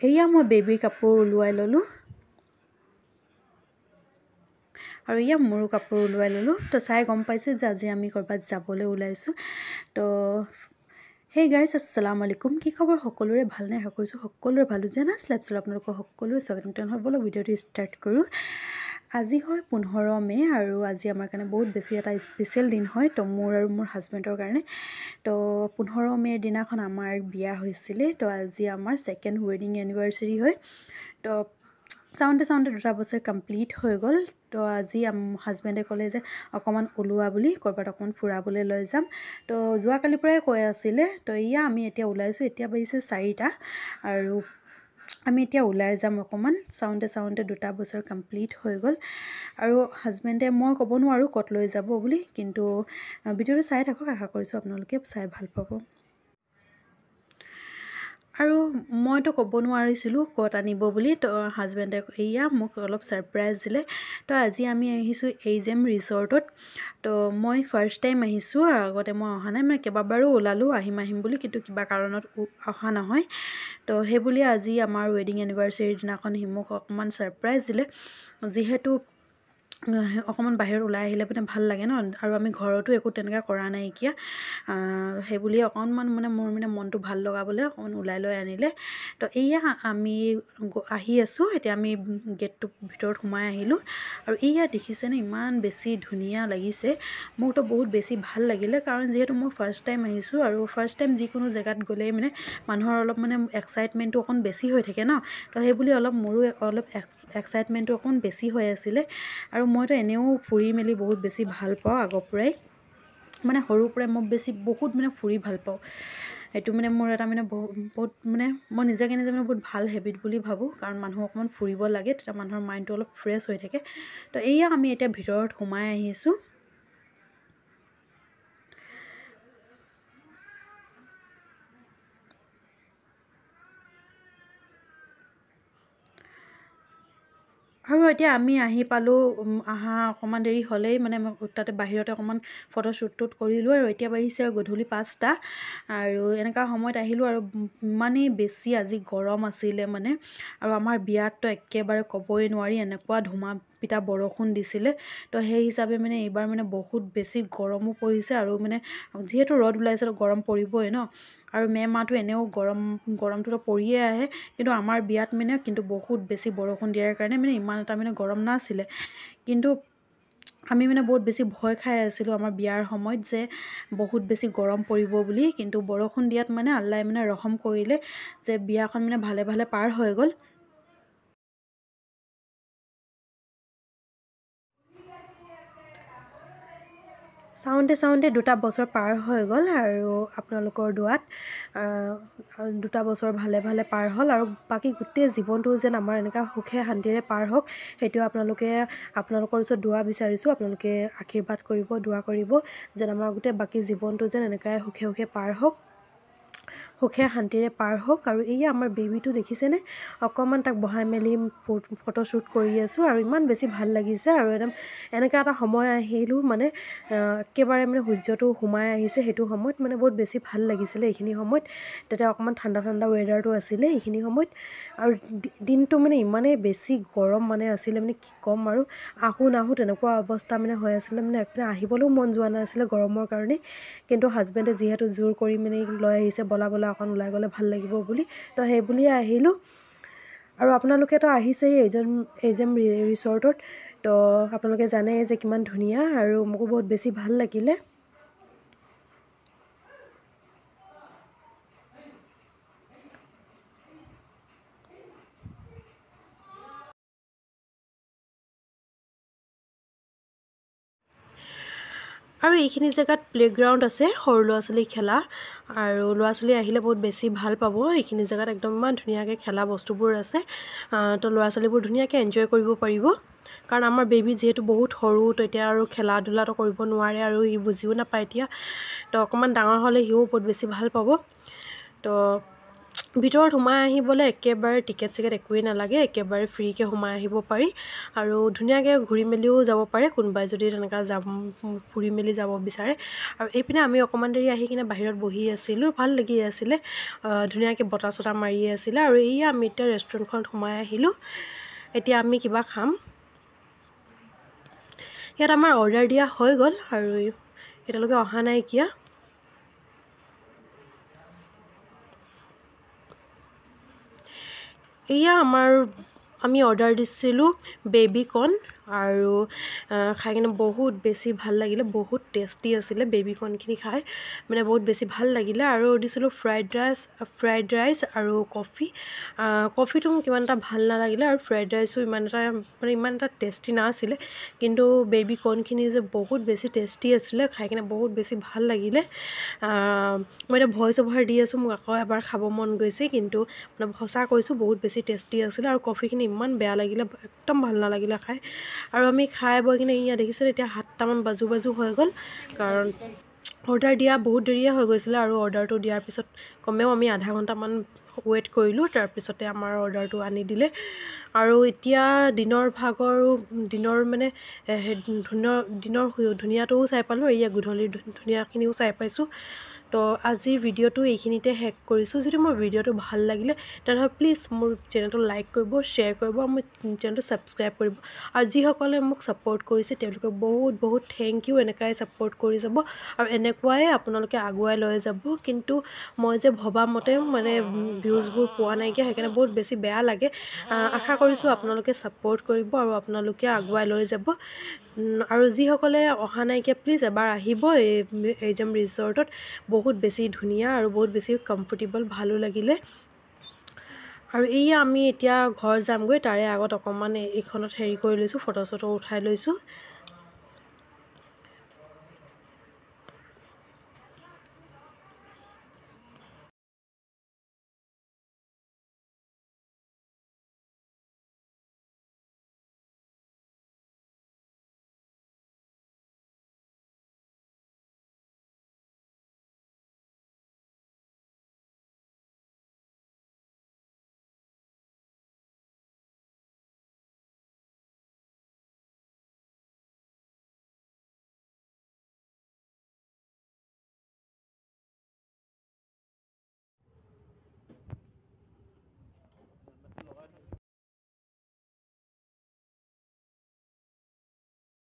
এয়া মই বেবীৰ কাপোৰ ওলোৱাই ল'লোঁ আৰু এয়া মোৰো কাপোৰ ওলোৱাই ল'লোঁ তো চাই গম পাইছে যে আজি আমি ক'ৰবাত যাবলৈ ওলাইছোঁ তো হেই গাইজ আসসালামু আলাইকুম কি খবৰ সকলোৰে ভালনে আশা কৰিছোঁ সকলোৰে ভাল জানা স্লেপছৰ আপোনালোকৰ সকলোৰে স্বাগতম তেনেহ'লে ব'লক ভিডিঅ'টো ষ্টাৰ্ট কৰোঁ আজি হয় 15 মে আৰু আজি আমাৰ কাৰণে বহুত বেছি এটা স্পেচিয়েল দিন হয় তো মোৰ আৰু মোৰ হাজবেণ্ডৰ কাৰণে তো 15 মেৰ দিনাখন আমাৰ বিয়া হৈছিলে তো আজি আমাৰ সেকেন্ড ওয়েডিং এনিভাৰ্সাৰী হয় তো চাউণ্ডে 2 বছৰ কমপ্লিট হৈ গ'ল তো আজি হাজবেণ্ডে ক'লে যে অকমান ওলোৱা বুলি ক'ৰবাত অকমান ফুৰাবলৈ লৈ যাম তো যোৱাকালিৰ পৰাই কৈ আছিলে তো ইয়া আমি এতিয়া ওলাইছোঁ এতিয়া বাজিছে 4টা আৰু আমি এতিয়া ওলাই যাম অকমান চাউণ্ডে 2 বছৰ কমপ্লিট হৈ গ'ল আৰু হাজবেণ্ডে মই ক'ব নোৱাৰো ক'ত লৈ যাব বুলি কিন্তু ভিডিঅ'টো চাই থাকক আশা কৰিছোঁ আপোনালোকে চাই ভাল পাব আৰু মইতো ক'ব নোৱাৰিছিলোঁ ক'ত আনিব বুলি তো হাজবেণ্ডে এয়া মোক অলপ সাৰপ্ৰাইজ দিলে তো আজি আমি আহিছোঁ এইজেম ৰিসৰ্টত তো মই ফাৰ্ষ্ট টাইম আহিছোঁ আগতে মই অহা নাই মানে কেইবাবাৰো ওলালোঁ আহিম বুলি কিন্তু কিবা কাৰণত অহা নহয় তো সেই বুলি আজি আমাৰ ওয়েডিং এনিভাৰ্সাৰীৰ দিনাখন মোক অকমান সাৰপ্ৰাইজ দিলে যিহেতু অকমান বাহিৰত ওলাই আহিলে মানে ভাল লাগে ন আৰু আমি ঘৰতো একো তেনেকা কৰা নাই কিয়া সেই বুলি অকমান মানে মোৰ মানে মনটো ভাল লগাবলৈ অকমান ওলাই লৈ আনিলে তো এয়া আমি আহি আছো এতিয়া আমি গেটটো ভিতৰত সোমাই আহিলো আৰু এয়া দেখিছেনে ইমান বেছি ধুনীয়া লাগিছে মোৰতো বহুত বেছি ভাল লাগিলে কাৰণ যেহেতু মই ফাৰ্ষ্ট টাইম আহিছো আৰু ফাৰ্ষ্ট টাইম যিকোনো জায়গাত গ'লে মানে মানুহৰ অলপ মানে এক্সাইটমেন্টটো অকন বেছি হৈ থাকে ন তো সেই বুলি অলপ মোৰো অলপ এক্সাইটমেন্টটো অকন বেছি হৈ আছিল আৰু মইতো এনেও ফুৰি মেলি বহুত বেছি ভাল পাওঁ আগৰ পৰাই মানে সৰুৰ পৰাই মই বহুত মানে ফুৰি ভাল পাওঁ এটো মানে মোৰ এটা মানে বহুত মানে মই নিজকে মানে বহুত ভাল হেবিট বুলি ভাবো কাৰণ মানুহ অকমান ফুৰিব লাগে তেতিয়া মানুহৰ মাইন্ডটো অলপ ফ্ৰেছ হৈ থাকে তো এয়া আমি এতিয়া ভিতৰত সোমাই আহিছো আৰু এতিয়া আমি আহি পালো আহা অকমান দেৰি হলেই মানে তাতে বাহিৰতে অকমান ফটো শ্বুট কৰিলো আৰু এতিয়া বাজিছে গধূলি 5টা আৰু এনেকা সময়ত আহিলো আৰু মানে বেছি আজি গৰম আছিলে মানে আৰু আমাৰ বিয়াতটো একেবাৰে কবই নোৱাৰি এনেকুৱা ধুমা পিটা বৰষুণ দিছিলে তো সেই হিচাপে মানে এইবাৰ মানে বহুত বেছি গৰমো পৰিছে আৰু মানে যেহেতু ৰদ ওলাইছে গৰম পৰিবই ন আৰু মে মাহটো এনেও গৰমটো পৰিয়ে আহে কিন্তু আমাৰ বিয়াত মানে কিন্তু বহুত বেছি বৰষুণ দিয়াৰ কাৰণে মানে ইমান এটা মানে গৰম নাছিলে কিন্তু আমি মানে বহুত বেছি ভয় খাই আছিলো আমাৰ বিয়াৰ সময়ত যে বহুত বেছি গৰম পৰিব বুলি কিন্তু বৰষুণ দিয়াত মানে আল্লাহে মানে ৰহম কৰিলে যে বিয়াখন মানে ভালে পাৰ হৈ গ'ল চাউণ্ডে 2 বছৰ পাৰ হৈ গ'ল আৰু আপোনালোকৰ দুৱাত 2 বছৰ ভালে পাৰ হ'ল আৰু বাকি গোটেই জীৱনটো যেন আমাৰ এনেকা সুখে শান্তিৰে পাৰ হওক সেইটো আপোনালোকৰ ওচৰত দুৱা বিচাৰিছো আপোনালোকে আশীৰ্বাদ কৰিব দুৱা কৰিব যেন আমাৰ গোটেই বাকি জীৱনটো যেন এনেকাই সুখে পাৰ হওক সুখে শান্তিৰে পাৰ হওক আৰু এই আমাৰ বেবিটো দেখিছেনে অকমান তাক বহাই মেলি ফটো শ্বুট কৰি আছো আৰু ইমান বেছি ভাল লাগিছে আৰু এনেকা এটা সময় আহিলো মানে একেবাৰে মানে সূৰ্যটো সোমাই আহিছে সেইটো সময়ত মানে বহুত বেছি ভাল লাগিছিলে এইখিনি সময়ত তেতিয়া অকমান ঠাণ্ডা ওয়েদাৰটো আছিলে এইখিনি সময়ত আৰু দিনটো মানে ইমানে বেছি গৰম মানে আছিলে মানে কি কম আৰু নাহো তেনেকুৱা অৱস্থা মানে হৈ আছিলে মানে একদম আহিবলৈও মন যোৱা নাছিলে গৰমৰ কাৰণে কিন্তু হাজবেণ্ডে যিহেতু জোৰ কৰি মানে লৈ আহিছে বলা অকন ওলাই গলে ভাল লাগিব বুলি তো সেই বুলিয়ে আহিলো আৰু আপোনালোকে তো আহিছে এইজেম ৰিসৰ্টত তো আপোনালোকে জানে যে কিমান ধুনীয়া আৰু মোকো বহুত বেছি ভাল লাগিলে আৰু এইখিনি জায়গাত প্লেগ্ৰাউণ্ড আছে সৰু ল'ৰা-ছোৱালী খেলা আৰু ল'ৰা-ছোৱালী আহিলে বহুত বেছি ভাল পাব এইখিনি জায়গাত একদম ধুনীয়াকৈ খেলা বস্তুবোৰ আছে তো ল'ৰা-ছোৱালীবোৰ ধুনীয়াকৈ এনজয় কৰিব পাৰিব কাৰণ আমাৰ বেবি যেহেতু বহুত সৰু তো এতিয়া আৰু খেলা ধূলাটো কৰিব নোৱাৰে আৰু ই বুজিও নাপায় এতিয়া তো অকমান ডাঙৰ হ'লে হিও বহুত বেছি ভাল পাব তো ভিতৰত সোমাই আহিবলৈ একেবাৰে টিকেট চিকেট একোৱেই নালাগে, একেবাৰে ফ্ৰীকৈ সোমাই আহিব পাৰি আৰু ধুনীয়াকৈ ঘূৰি মেলিও যাব পাৰে কোনোবাই যদি তেনেকুৱা ফুৰি মেলি যাব বিচাৰে। আৰু এইপিনে আমি অকণমান দেৰি আহি কিনে বাহিৰত বহি আছিলোঁ, ভাল লাগি আছিলে, ধুনীয়াকৈ বতাহ চতাহ মাৰি আছিলে। আৰু এইয়া আমি এতিয়া ৰেষ্টুৰেণ্টখনত সোমাই আহিলোঁ, এতিয়া আমি কিবা খাম। ইয়াত আমাৰ অৰ্ডাৰ দিয়া হৈ গ'ল আৰু এতিয়ালৈকে অহা নাইকিয়া। এয়া আমি অৰ্ডাৰ দিছিলোঁ বেবী কৰ্ণ আৰু খাই কিনে বহুত বেছি ভাল লাগিলে, বহুত টেষ্টি আছিলে বেবী কৰ্ণখিনি খাই, মানে বহুত বেছি ভাল লাগিলে। আৰু দিছিলোঁ ফ্ৰাইড ৰাইচ আৰু কফিটো মোক ইমান এটা ভাল নালাগিলে আৰু ফ্ৰাইড ৰাইচো ইমান এটা টেষ্টি নাছিলে, কিন্তু বেবী কৰ্ণখিনি যে বহুত বেছি টেষ্টি আছিলে, খাই কিনে বহুত বেছি ভাল লাগিলে। মই এতিয়া ভইচ অভাৰ দি আছোঁ, মোক আকৌ এবাৰ খাব মন গৈছে, কিন্তু মানে সঁচা কৈছোঁ বহুত বেছি টেষ্টি আছিলে। আৰু কফিখিনি ইমান বেয়া লাগিলে, একদম ভাল নালাগিলে খাই। আৰু আমি খাই বৈ কিনে ইয়াত দেখিছিলোঁ এতিয়া 7টামান বাজু হৈ গ'ল, কাৰণ অৰ্ডাৰ দিয়া বহুত দেৰিয়ে হৈ গৈছিলে। আৰু অৰ্ডাৰটো দিয়াৰ পিছত কমেও আমি আধা ঘণ্টামান ৱেইট কৰিলোঁ, তাৰপিছতে আমাৰ অৰ্ডাৰটো আনি দিলে। আৰু এতিয়া দিনৰ মানে দিনৰ ধুনীয়াটোও চাই পালোঁ, এয়া গধূলিৰ ধুনীয়াখিনিও চাই পাইছোঁ। তো আজিৰ ভিডিঅ'টো এইখিনিতে শেষ কৰিছোঁ। যদি মোৰ ভিডিঅ'টো ভাল লাগিলে তেনেহ'লে প্লিজ মোৰ চেনেলটো লাইক কৰিব, শ্বেয়াৰ কৰিব আৰু মোৰ চেনেলটো ছাবস্ক্ৰাইব কৰিব। আৰু যিসকলে মোক ছাপোৰ্ট কৰিছে তেওঁলোকক বহুত বহুত থেংক ইউ। এনেকুৱাই ছাপোৰ্ট কৰি যাব আৰু এনেকুৱাই আপোনালোকে আগুৱাই লৈ যাব। কিন্তু মই যে ভবামতে মানে ভিউজবোৰ পোৱা নাইকিয়া, সেইকাৰণে বহুত বেছি বেয়া লাগে। আশা কৰিছোঁ আপোনালোকে ছাপোৰ্ট কৰিব আৰু আপোনালোকে আগুৱাই লৈ যাব। আৰু যিসকলে অহা নাইকিয়া প্লিজ এবাৰ আহিব এইজাম ৰিজৰ্টত, বহুত বেছি ধুনীয়া আৰু বহুত বেছি কমফৰ্টেবল, ভালো লাগিলে। আৰু এইয়া আমি এতিয়া ঘৰ যামগৈ, তাৰে আগত অকণমান এইখনত হেৰি কৰি লৈছোঁ, ফটো চটো উঠাই লৈছোঁ।